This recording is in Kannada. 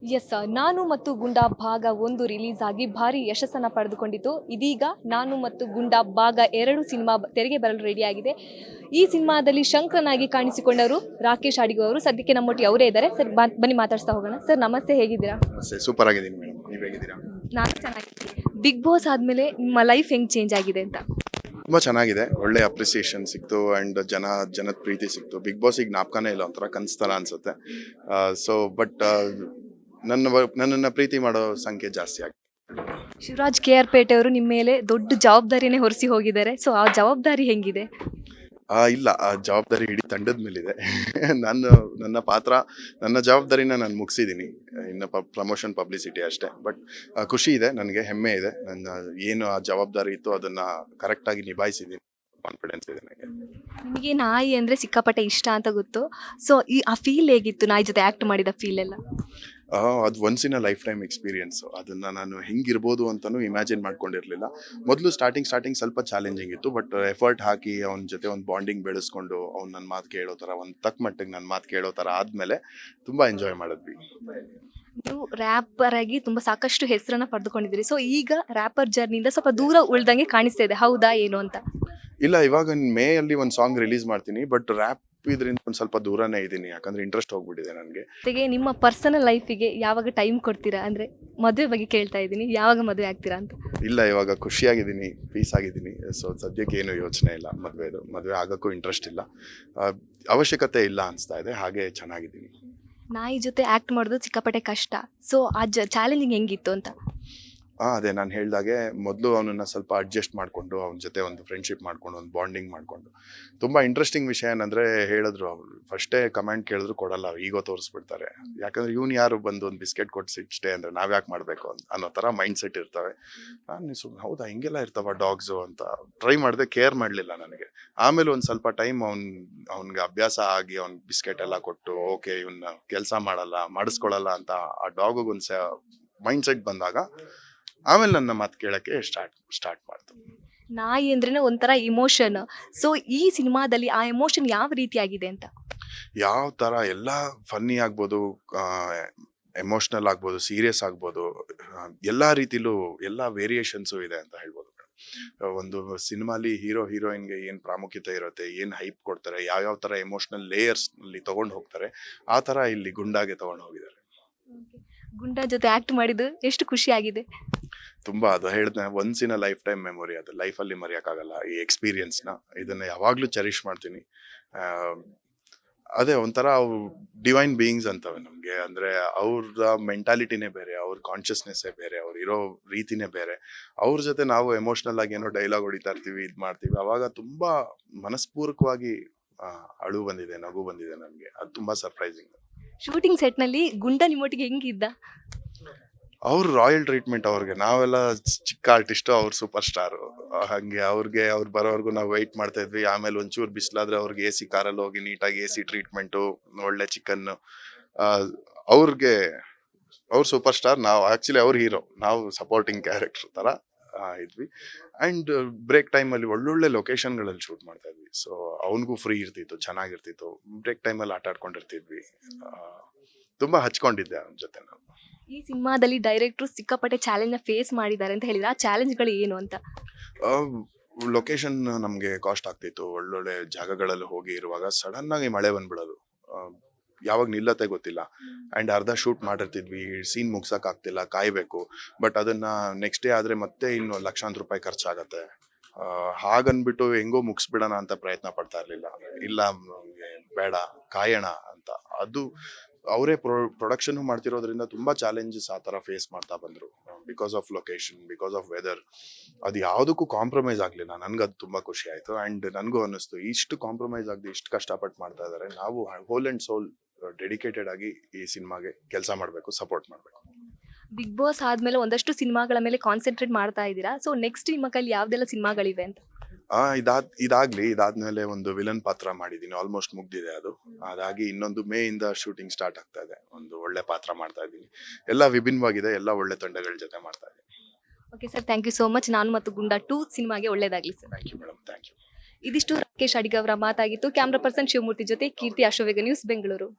ಎಸ್ ನಾನು ಮತ್ತು ಗುಂಡಾ ಭಾಗ 1 ರಿಲೀಸ್ ಆಗಿ ಭಾರಿ ಯಶಸ್ಸನ್ನು ಪಡೆದುಕೊಂಡಿತು. ಇದೀಗ ನಾನು ಮತ್ತು ಗುಂಡಾ ಭಾಗ 2 ಸಿನಿಮಾ ತೆರೆಗೆ ಬರಲು ರೆಡಿಯಾಗಿದೆ. ಈ ಸಿನಿಮಾದಲ್ಲಿ ಶಂಕರನಾಗಿ ಕಾಣಿಸಿಕೊಂಡವರು ರಾಕೇಶ್ ಅಡಿಗ ಅವರು. ಸದ್ಯಕ್ಕೆ ನಮ್ಮೊಟ್ಟಿಗೆ ಅವರೇ ಇದ್ದಾರೆ. ಸರ್ ಬನ್ನಿ ಮಾತಾಡ್ಸ್ತಾ ಹೋಗೋಣ. ಸರ್ ನಮಸ್ತೆ, ಹೇಗಿದ್ದೀರಾ? ಸೂಪರ್ ಆಗಿದ್ದೀನಿ ಮೇಡಮ್, ನೀವು ಹೇಗಿದ್ದೀರಾ? ನಾನು ಚೆನ್ನಾಗಿದ್ದೀನಿ. ಬಿಗ್ ಬಾಸ್ ಆದಮೇಲೆ ನಿಮ್ಮ ಲೈಫ್ ಹೆಂಗೆ ಚೇಂಜ್ ಆಗಿದೆ ಅಂತ? ತುಂಬ ಚೆನ್ನಾಗಿದೆ, ಒಳ್ಳೆ ಅಪ್ರಿಸಿಯೇಷನ್ ಸಿಕ್ತು ಆ್ಯಂಡ್ ಜನದ ಪ್ರೀತಿ ಸಿಕ್ತು. ಬಿಗ್ ಬಾಸ್ ಈಗ ಜ್ಞಾಪಕನೇ ಇಲ್ಲ, ಒಂಥರ ಕನಸ್ತರ ಅನ್ಸುತ್ತೆ. ಬಟ್ ನನ್ನನ್ನು ಪ್ರೀತಿ ಮಾಡೋ ಸಂಖ್ಯೆ ಜಾಸ್ತಿ ಆಗಿದೆ. ಶಿವರಾಜ್ KR ಪೇಟೆ ಅವರು ನಿಮ್ಮ ಮೇಲೆ ದೊಡ್ಡ ಜವಾಬ್ದಾರಿನೇ ಹೊರಿಸಿ ಹೋಗಿದ್ದಾರೆ. ಸೊ ಆ ಜವಾಬ್ದಾರಿ ಹೆಂಗಿದೆ? ಇಲ್ಲ, ಆ ಜವಾಬ್ದಾರಿ ಇಡೀ ತಂಡದ ಮೇಲಿದೆ. ನನ್ನ ಪಾತ್ರ, ನನ್ನ ಜವಾಬ್ದಾರಿನ ನಾನು ಮುಗಿಸಿದ್ದೀನಿ. ಇನ್ನು ಪ್ರಮೋಷನ್ ಪಬ್ಲಿಸಿಟಿ ಅಷ್ಟೇ. ಬಟ್ ಖುಷಿ ಇದೆ, ನನಗೆ ಹೆಮ್ಮೆ ಇದೆ. ನನ್ನ ಏನು ಆ ಜವಾಬ್ದಾರಿ ಇತ್ತು ಅದನ್ನು ಕರೆಕ್ಟಾಗಿ ನಿಭಾಯಿಸಿದ್ದೀನಿ. ಕಾನ್ಫಿಡೆನ್ಸ್ ಇದೆ ನನಗೆ. ನಿಮಗೆ ನಾಯಿ ಅಂದರೆ ಸಿಕ್ಕಾಪಟ್ಟೆ ಇಷ್ಟ ಅಂತ ಗೊತ್ತು. ಸೊ ಆ ಫೀಲ್ ಹೇಗಿತ್ತು, ನಾಯಿ ಜೊತೆ ಆ್ಯಕ್ಟ್ ಮಾಡಿದ ಫೀಲ್ ಎಲ್ಲ? ಅದು once in a life time experience. ಅದನ್ನು ನಾನು ಹೆಂಗಿರ್ಬೋದು ಅಂತಲೂ ಇಮ್ಯಾಜಿನ್ ಮಾಡ್ಕೊಂಡಿರಲಿಲ್ಲ. ಮೊದಲು ಸ್ಟಾರ್ಟಿಂಗ್ ಸ್ವಲ್ಪ ಚಾಲೆಂಜಿಂಗ್ ಇತ್ತು. ಬಟ್ ಎಫರ್ಟ್ ಹಾಕಿ ಅವನ ಜೊತೆ ಒಂದು ಬಾಂಡಿಂಗ್ ಬೆಳೆಸ್ಕೊಂಡು ಅವ್ನು ನನ್ನ ಮಾತು ಕೇಳೋ ಥರ, ಒಂದು ತಕ್ಕ ಮಟ್ಟಿಗೆ ನನ್ನ ಮಾತು ಕೇಳೋ ಥರ ಆದಮೇಲೆ ತುಂಬ ಎಂಜಾಯ್ ಮಾಡಿದ್ವಿ. ನೀವು ರ್ಯಾಪರ್ ಆಗಿ ತುಂಬ ಸಾಕಷ್ಟು ಹೆಸರನ್ನು ಪಡೆದುಕೊಂಡಿದ್ದೀರಿ. ಸೊ ಈಗ ರ್ಯಾಪರ್ ಜರ್ನಿಯಿಂದ ಸ್ವಲ್ಪ ದೂರ ಉಳ್ದಂಗೆ ಕಾಣಿಸ್ತಾ ಇದೆ, ಹೌದಾ ಏನು ಅಂತ? ಇಲ್ಲ, ಇವಾಗ ಮೇ ಅಲ್ಲಿ ಒಂದು ಸಾಂಗ್ ರಿಲೀಸ್ ಮಾಡ್ತೀನಿ. ಬಟ್ ರ್ಯಾಪ್ ಇದರಿಂದ ಒಂದು ಸ್ವಲ್ಪ ದೂರನೇ ಇದ್ದೀನಿ, ಯಾಕಂದರೆ ಇಂಟ್ರೆಸ್ಟ್ ಹೋಗ್ಬಿಟ್ಟಿದೆ ನನಗೆ. ಜೊತೆಗೆ ನಿಮ್ಮ ಪರ್ಸನಲ್ ಲೈಫಿಗೆ ಯಾವಾಗ ಟೈಮ್ ಕೊಡ್ತೀರಾ? ಅಂದರೆ ಮದುವೆ ಬಗ್ಗೆ ಕೇಳ್ತಾ ಇದ್ದೀನಿ, ಯಾವಾಗ ಮದುವೆ ಆಗ್ತೀರಾ ಅಂತ? ಇಲ್ಲ, ಇವಾಗ ಖುಷಿಯಾಗಿದ್ದೀನಿ, ಪೀಸ್ ಆಗಿದ್ದೀನಿ. ಸೊ ಸದ್ಯಕ್ಕೆ ಏನು ಯೋಚನೆ ಇಲ್ಲ ಮದುವೆ ಆಗೋಕ್ಕೂ ಇಂಟ್ರೆಸ್ಟ್ ಇಲ್ಲ, ಅವಶ್ಯಕತೆ ಇಲ್ಲ ಅನಿಸ್ತಾ ಇದೆ. ಹಾಗೆ ಚೆನ್ನಾಗಿದ್ದೀನಿ. ನಾಯಿ ಜೊತೆ ಆ್ಯಕ್ಟ್ ಮಾಡೋದು ಸಿಕ್ಕಾಪಟ್ಟೆ ಕಷ್ಟ. ಸೊ ಆ ಚಾಲೆಂಜಿಂಗ್ ಹೆಂಗಿತ್ತು ಅಂತ? ಅದೇ ನಾನು ಹೇಳಿದಾಗೆ, ಮೊದಲು ಅವನನ್ನು ಸ್ವಲ್ಪ ಅಡ್ಜಸ್ಟ್ ಮಾಡಿಕೊಂಡು ಅವನ ಜೊತೆ ಒಂದು ಫ್ರೆಂಡ್ಶಿಪ್ ಮಾಡ್ಕೊಂಡು ಒಂದು ಬಾಂಡಿಂಗ್ ಮಾಡಿಕೊಂಡು. ತುಂಬ ಇಂಟ್ರೆಸ್ಟಿಂಗ್ ವಿಷಯ ಏನಂದರೆ, ಹೇಳಿದ್ರು ಅವರು ಫಸ್ಟೇ ಕಮೆಂಟ್ ಕೇಳಿದ್ರು ಕೊಡಲ್ಲ, ಈಗೋ ತೋರಿಸ್ಬಿಡ್ತಾರೆ. ಯಾಕಂದರೆ ಇವ್ನು ಯಾರು ಬಂದು ಒಂದು ಬಿಸ್ಕೆಟ್ ಕೊಟ್ಟು ಇಷ್ಟೇ ಅಂದರೆ ನಾವು ಯಾಕೆ ಮಾಡಬೇಕು ಅನ್ನೋ ಥರ ಮೈಂಡ್ ಸೆಟ್ ಇರ್ತವೆ. ನಾನು ಹೌದಾ ಹಿಂಗೆಲ್ಲ ಇರ್ತಾವ ಡಾಗ್ಸು ಅಂತ ಟ್ರೈ ಮಾಡಿದೆ, ಕೇರ್ ಮಾಡಲಿಲ್ಲ ನನಗೆ. ಆಮೇಲೆ ಒಂದು ಸ್ವಲ್ಪ ಟೈಮ್ ಅವ್ನಿಗೆ ಅಭ್ಯಾಸ ಆಗಿ ಅವ್ನ ಬಿಸ್ಕೆಟ್ ಎಲ್ಲ ಕೊಟ್ಟು, ಓಕೆ ಇವನ್ನ ಕೆಲಸ ಮಾಡಿಸ್ಕೊಳ್ಳಲ್ಲ ಅಂತ ಆ ಡಾಗಿಗೊಂದು ಮೈಂಡ್ ಸೆಟ್ ಬಂದಾಗ ಆಮೇಲೆ ನನ್ನ ಮಾತು ಕೇಳೋಕ್ಕೆ ಸ್ಟಾರ್ಟ್ ಮಾಡ್ತು. ನಾಯಿ ಅಂದ್ರೇನೆ ಒಂಥರ ಇಮೋಷನ್. ಸೊ ಈ ಸಿನಿಮಾದಲ್ಲಿ ಆ ಎಮೋಷನ್ ಯಾವ ರೀತಿಯಾಗಿದೆ ಅಂತ? ಯಾವ ಥರ ಎಲ್ಲ ಫನ್ನಿ ಆಗ್ಬೋದು, ಎಮೋಷ್ನಲ್ ಆಗ್ಬೋದು, ಸೀರಿಯಸ್ ಆಗ್ಬೋದು, ಎಲ್ಲ ರೀತಿಲೂ ಎಲ್ಲ ವೇರಿಯೇಷನ್ಸು ಇದೆ ಅಂತ ಹೇಳ್ಬೋದು. ಒಂದು ಸಿನಿಮಾಲಿ ಹೀರೋ ಹೀರೋಯಿನ್ಗೆ ಏನು ಪ್ರಾಮುಖ್ಯತೆ ಇರುತ್ತೆ, ಏನು ಹೈಪ್ ಕೊಡ್ತಾರೆ, ಯಾವ್ಯಾವ ಥರ ಎಮೋಷ್ನಲ್ ಲೇಯರ್ಸ್ನಲ್ಲಿ ತೊಗೊಂಡು ಹೋಗ್ತಾರೆ, ಆ ಥರ ಇಲ್ಲಿ ಗುಂಡಾಗೆ ತೊಗೊಂಡು ಹೋಗಿದ್ದಾರೆ. ಗುಂಡಾ ಜೊತೆ ಆ್ಯಕ್ಟ್ ಮಾಡಿದ್ದು ಎಷ್ಟು ಖುಷಿ ಆಗಿದೆ? ತುಂಬ, ಅದು ಹೇಳಿದ್ನ once in a lifetime memory. ಅದು ಲೈಫಲ್ಲಿ ಮರೆಯೋಕ್ಕಾಗಲ್ಲ ಈ ಎಕ್ಸ್ಪೀರಿಯನ್ಸ್ನ. ಇದನ್ನು ಯಾವಾಗಲೂ ಚೆರಿಷ್ ಮಾಡ್ತೀನಿ. ಅದೇ ಒಂಥರ ಅವು ಡಿವೈನ್ ಬೀಯಿಂಗ್ಸ್ ಅಂತವೆ ನಮಗೆ. ಅಂದರೆ ಅವ್ರ ಮೆಂಟಾಲಿಟಿನೇ ಬೇರೆ, ಅವ್ರ ಕಾನ್ಷಿಯಸ್ನೆಸ್ಸೇ ಬೇರೆ, ಅವ್ರು ಇರೋ ರೀತಿನೇ ಬೇರೆ. ಅವ್ರ ಜೊತೆ ನಾವು ಎಮೋಷ್ನಲ್ ಆಗಿ ಏನೋ ಡೈಲಾಗ್ ಹೊಡಿತಾ ಇರ್ತೀವಿ, ಇದು ಮಾಡ್ತೀವಿ. ಅವಾಗ ತುಂಬ ಮನಸ್ಪೂರ್ವಕವಾಗಿ ಅಳು ಬಂದಿದೆ, ನಗು ಬಂದಿದೆ ನನಗೆ. ಅದು ತುಂಬ ಸರ್ಪ್ರೈಸಿಂಗ್. ಶೂಟಿಂಗ್ ಸೆಟ್ನಲ್ಲಿ ಗುಂಡಾ ನಿಮ್ಮೊಟ್ಟಿಗೆ ಹೆಂಗಿದ್ದ? ಅವ್ರು ರಾಯಲ್ ಟ್ರೀಟ್ಮೆಂಟ್ ಅವ್ರಿಗೆ. ನಾವೆಲ್ಲ ಚಿಕ್ಕ ಆರ್ಟಿಸ್ಟು, ಅವ್ರು ಸೂಪರ್ ಸ್ಟಾರು. ಹಾಗೆ ಅವ್ರು ಬರೋವರೆಗೂ ನಾವು ವೆಯ್ಟ್ ಮಾಡ್ತಾ ಇದ್ವಿ. ಆಮೇಲೆ ಒಂಚೂರು ಬಿಸಿಲಾದ್ರೆ ಅವ್ರಿಗೆ AC ಕಾರಲ್ಲಿ ಹೋಗಿ ನೀಟಾಗಿ AC ಟ್ರೀಟ್ಮೆಂಟು, ಒಳ್ಳೆ ಚಿಕನ್ನು. ಅವ್ರು ಸೂಪರ್ ಸ್ಟಾರ್, ನಾವು ಆ್ಯಕ್ಚುಲಿ ಅವ್ರ ಹೀರೋ, ನಾವು ಸಪೋರ್ಟಿಂಗ್ ಕ್ಯಾರೆಕ್ಟರ್ ಥರ ಇದ್ವಿ. ಆ್ಯಂಡ್ ಬ್ರೇಕ್ ಟೈಮಲ್ಲಿ ಒಳ್ಳೊಳ್ಳೆ ಲೊಕೇಶನ್ಗಳಲ್ಲಿ ಶೂಟ್ ಮಾಡ್ತಾ ಇದ್ವಿ. ಸೊ ಅವನಿಗೂ ಫ್ರೀ ಇರ್ತಿತ್ತು, ಚೆನ್ನಾಗಿರ್ತಿತ್ತು. ಬ್ರೇಕ್ ಟೈಮಲ್ಲಿ ಆಟ ಆಡ್ಕೊಂಡಿರ್ತಿದ್ವಿ. ತುಂಬ ಹಚ್ಕೊಂಡಿದ್ದೆ ಅವನ ಜೊತೆ ನಾನು. ಈ ಸಿನಿಮಾದಲ್ಲಿ ಡೈರೆಕ್ಟ್ರು ಸಿಕ್ಕಾಪಟ್ಟೆ ಚಾಲೆಂಜ್ನ ಫೇಸ್ ಮಾಡಿದ್ದಾರೆ ಅಂತ ಹೇಳಿದ್ರೆ, ಆ ಚಾಲೆಂಜ್ಗಳು ಏನು ಅಂತ? ಲೊಕೇಶನ್ ನಮಗೆ ಕಾಸ್ಟ್ ಆಗ್ತಿತ್ತು. ಒಳ್ಳೊಳ್ಳೆ ಜಾಗಗಳಲ್ಲಿ ಹೋಗಿ ಇರುವಾಗ ಸಡನ್ನಾಗಿ ಮಳೆ ಬಂದ್ಬಿಡೋದು, ಯಾವಾಗ ನಿಲ್ಲತ್ತೆ ಗೊತ್ತಿಲ್ಲ. ಆ್ಯಂಡ್ ಅರ್ಧ ಶೂಟ್ ಮಾಡಿರ್ತಿದ್ವಿ, ಸೀನ್ ಮುಗ್ಸೋಕ್ಕಾಗ್ತಿಲ್ಲ, ಕಾಯಬೇಕು. ಬಟ್ ಅದನ್ನು ನೆಕ್ಸ್ಟ್ ಡೇ ಆದರೆ ಮತ್ತೆ ಇನ್ನು ಲಕ್ಷಾಂತರ ರೂಪಾಯಿ ಖರ್ಚಾಗತ್ತೆ. ಹಾಗನ್ಬಿಟ್ಟು ಹೆಂಗೋ ಮುಗಿಸ್ಬಿಡೋಣ ಅಂತ ಪ್ರಯತ್ನ ಪಡ್ತಾ ಇರಲಿಲ್ಲ. ಇಲ್ಲ ಬೇಡ, ಕಾಯೋಣ ಅಂತ. ಅದು ಅವರೇ ಪ್ರೊಡಕ್ಷನ್ನು ಮಾಡ್ತಿರೋದ್ರಿಂದ ತುಂಬ ಚಾಲೆಂಜಸ್ ಆ ಥರ ಫೇಸ್ ಮಾಡ್ತಾ ಬಂದರು. Because of location, because of weather, ಅದು ಯಾವುದಕ್ಕೂ ಕಾಂಪ್ರಮೈಸ್ ಆಗಲಿಲ್ಲ. ನನಗದು ತುಂಬ ಖುಷಿ ಆಯಿತು. ಆ್ಯಂಡ್ ನನಗೂ ಅನ್ನಿಸ್ತು, ಇಷ್ಟು ಕಾಂಪ್ರಮೈಸ್ ಆಗದೆ ಇಷ್ಟು ಕಷ್ಟಪಟ್ಟು ಮಾಡ್ತಾ ಇದ್ದಾರೆ, ನಾವು ಹೋಲ್ ಆ್ಯಂಡ್ ಸೋಲ್ ಡೆಡಿಕೇಟೆಡ್ ಆಗಿ ಈ ಸಿನಿಮಾಗೆ ಕೆಲಸ ಮಾಡಬೇಕು, ಸಪೋರ್ಟ್ ಮಾಡಬೇಕು. ಬಿಗ್ ಬಾಸ್ ಆದಮೇಲೆ ಒಂದಷ್ಟು ಸಿನಿಮಾಗಳ ಮೇಲೆ ಕಾನ್ಸಂಟ್ರೇಟ್ ಮಾಡ್ತಾ ಇದ್ದೀರಾ. ಸೊ ನೆಕ್ಸ್ಟ್ ನಿಮ್ಮ ಕೈಲಿ ಯಾವುದೆಲ್ಲ ಸಿನಿಮಾಗಳಿವೆ ಅಂತ? ಇದಾದ್ಮೇಲೆ ಒಂದು ವಿಲನ್ ಪಾತ್ರ ಮಾಡಿದ್ದೀನಿ, ಆಲ್ಮೋಸ್ಟ್ ಮುಗ್ದಿದೆ ಅದು. ಅದಾಗಿ ಇನ್ನೊಂದು ಮೇ ಇಂದ ಶೂಟಿಂಗ್ ಸ್ಟಾರ್ಟ್ ಆಗ್ತಾ ಇದೆ. ಒಂದು ಒಳ್ಳೆ ಪಾತ್ರ ಮಾಡ್ತಾ ಇದ್ದೀನಿ. ಎಲ್ಲ ವಿಭಿನ್ನವಾಗಿದೆ, ಎಲ್ಲ ಒಳ್ಳೆ ತಂಡಗಳ ಜೊತೆ ಮಾಡ್ತಾ ಇದ್ದೀನಿ. Okay sir, thank you so much. ನಾನು ಮತ್ತು ಗುಂಡಾ 2 ಸಿನಿಮಾಗೆ ಒಳ್ಳೇದಾಗಲಿ sir. Thank you madam, thank you. ಇದಿಷ್ಟು ರಾಕೇಶ್ ಅಡಿಗ ಅವರ ಮಾತಾಗಿತ್ತು. ಕ್ಯಾಮ್ರಾ ಪರ್ಸನ್ ಶಿವಮೂರ್ತಿ ಜೊತೆ ಕೀರ್ತಿ, ಅಶೋವೇಗ ನ್ಯೂಸ್, ಬೆಂಗಳೂರು.